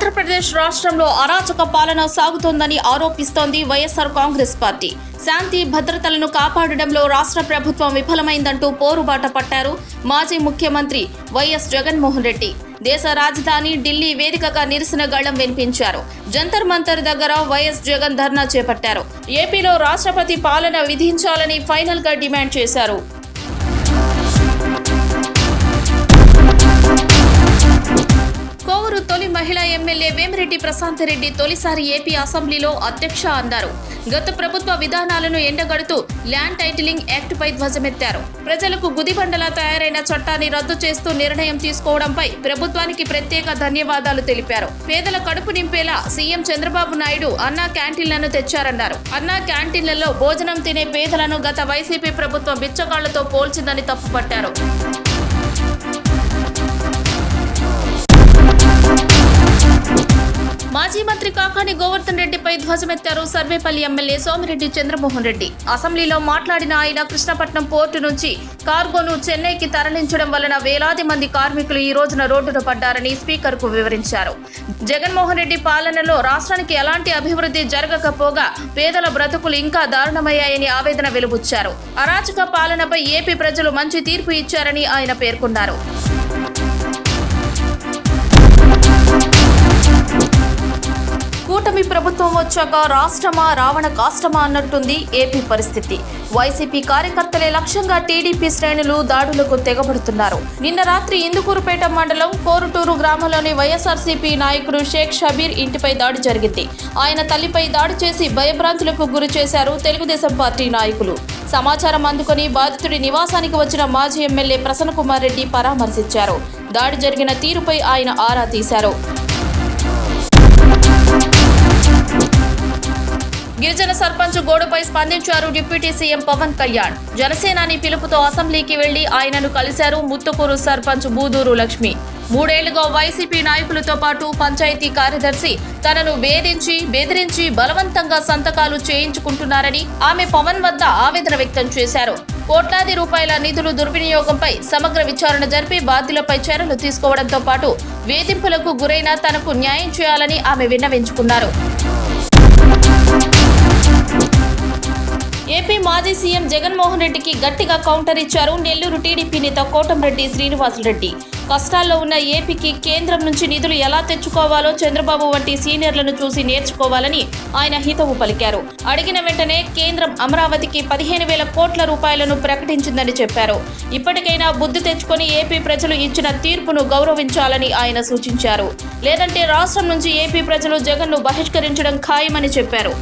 ఆంధ్రప్రదేశ్ రాష్ట్రంలో అరాచక పాలన సాగుతోందని ఆరోపిస్తోంది వైఎస్ఆర్ కాంగ్రెస్ పార్టీ. శాంతి భద్రతలను కాపాడడంలో రాష్ట్ర ప్రభుత్వం విఫలమైందంటూ పోరుబాట పట్టారు మాజీ ముఖ్యమంత్రి వైఎస్ జగన్మోహన్ రెడ్డి. దేశ రాజధాని ఢిల్లీ వేదికగా నిరసన గళం వినిపించారు. జంతర్ మంతర్ దగ్గర వైఎస్ జగన్ ధర్నా చేపట్టారు. ఏపీలో రాష్ట్రపతి పాలన విధించాలని ఫైనల్ గా డిమాండ్ చేశారు. కోవూరు తొలి మహిళా ఎమ్మెల్యే వేమిరెడ్డి ప్రశాంతరెడ్డి తొలిసారి ఏపీ అసెంబ్లీలో అధ్యక్ష అన్నారు. గత ప్రభుత్వ విధానాలను ఎండగడుతూ ల్యాండ్ టైటిలింగ్ యాక్ట్ పై ధ్వజమెత్తారు. ప్రజలకు గుదిబండలా తయారైన చట్టాన్ని రద్దు చేస్తూ నిర్ణయం తీసుకోవడంపై ప్రభుత్వానికి ప్రత్యేక ధన్యవాదాలు తెలిపారు. పేదల కడుపు నింపేలా సీఎం చంద్రబాబు నాయుడు అన్నా క్యాంటీన్లను తెచ్చారన్నారు. అన్నా క్యాంటీన్లలో భోజనం తినే పేదలను గత వైసీపీ ప్రభుత్వం బిచ్చగాళ్లతో పోల్చిందని తప్పుపట్టారు. మాజీ మంత్రి కాకాని గోవర్ధన్ రెడ్డిపై ధ్వజమెత్తారు సర్వేపల్లి ఎమ్మెల్యే సోమిరెడ్డి చంద్రమోహన్ రెడ్డి. అసెంబ్లీలో మాట్లాడిన ఆయన కృష్ణపట్నం పోర్టు నుంచి కార్గోను చెన్నైకి తరలించడం వలన వేలాది మంది కార్మికులు ఈ రోజున రోడ్డున పడ్డారని స్పీకర్ కు వివరించారు. జగన్మోహన్ రెడ్డి పాలనలో రాష్ట్రానికి ఎలాంటి అభివృద్ధి జరగకపోగా పేదల బ్రతుకులు ఇంకా దారుణమయ్యాయని ఆవేదన వెలుబుచ్చారు. అరాచక పాలనపై ఏపీ ప్రజలు మంచి తీర్పు ఇచ్చారని ఆయన పేర్కొన్నారు. కూటమి ప్రభుత్వం వచ్చాక రాష్ట్రమా రావణ కాష్టమా అన్నట్టుంది ఏపీ పరిస్థితి. వైసీపీ కార్యకర్తలే లక్ష్యంగా టీడీపీ శ్రేణులు దాడులకు తెగబడుతున్నారు. నిన్న రాత్రి ఇందుకూరుపేట మండలం కోరుటూరు గ్రామంలోని వైఎస్ఆర్సీపీ నాయకుడు షేక్ షబీర్ ఇంటిపై దాడి జరిగింది. ఆయన తల్లిపై దాడి చేసి భయభ్రాంతులకు గురి చేశారు తెలుగుదేశం పార్టీ నాయకులు. సమాచారం అందుకుని బాధితుడి నివాసానికి వచ్చిన మాజీ ఎమ్మెల్యే ప్రసన్న కుమార్ రెడ్డి పరామర్శించారు. దాడి జరిగిన తీరుపై ఆయన ఆరా తీశారు. గిరిజన సర్పంచ్ గోడుపై స్పందించారు డిప్యూటీ సీఎం పవన్ కళ్యాణ్. జనసేనాని పిలుపుతో అసెంబ్లీకి వెళ్లి ఆయనను కలిశారు ముత్తుకూరు సర్పంచ్ బూదూరు లక్ష్మి. 3 ఏళ్లుగా వైసీపీ నాయకులతో పాటు పంచాయతీ కార్యదర్శి తనను బెదిరించి బలవంతంగా సంతకాలు చేయించుకుంటున్నారని ఆమె పవన్ వద్ద ఆవేదన వ్యక్తం చేశారు. కోట్లాది రూపాయల నిధులు దుర్వినియోగంపై సమగ్ర విచారణ జరిపి బాధ్యులపై చర్యలు తీసుకోవడంతో పాటు వేధింపులకు గురైన తనకు న్యాయం చేయాలని ఆమె విన్నవించుకున్నారు. ఏపీ మాజీ సీఎం జగన్మోహన్ రెడ్డికి గట్టిగా కౌంటర్ ఇచ్చారు నెల్లూరు టీడీపీ నేత కోటంరెడ్డి శ్రీనివాసరెడ్డి. కష్టాల్లో ఉన్న ఏపీకి కేంద్రం నుంచి నిధులు ఎలా తెచ్చుకోవాలో చంద్రబాబు వంటి సీనియర్లను చూసి నేర్చుకోవాలని ఆయన హితవు పలికారు. అడిగిన వెంటనే కేంద్రం అమరావతికి 15,000 కోట్ల రూపాయలను ప్రకటించిందని చెప్పారు. ఇప్పటికైనా బుద్ధి తెచ్చుకొని ఏపీ ప్రజలు ఇచ్చిన తీర్పును గౌరవించాలని ఆయన సూచించారు. లేదంటే రాష్ట్రం నుంచి ఏపీ ప్రజలు జగన్ను బహిష్కరించడం ఖాయమని చెప్పారు.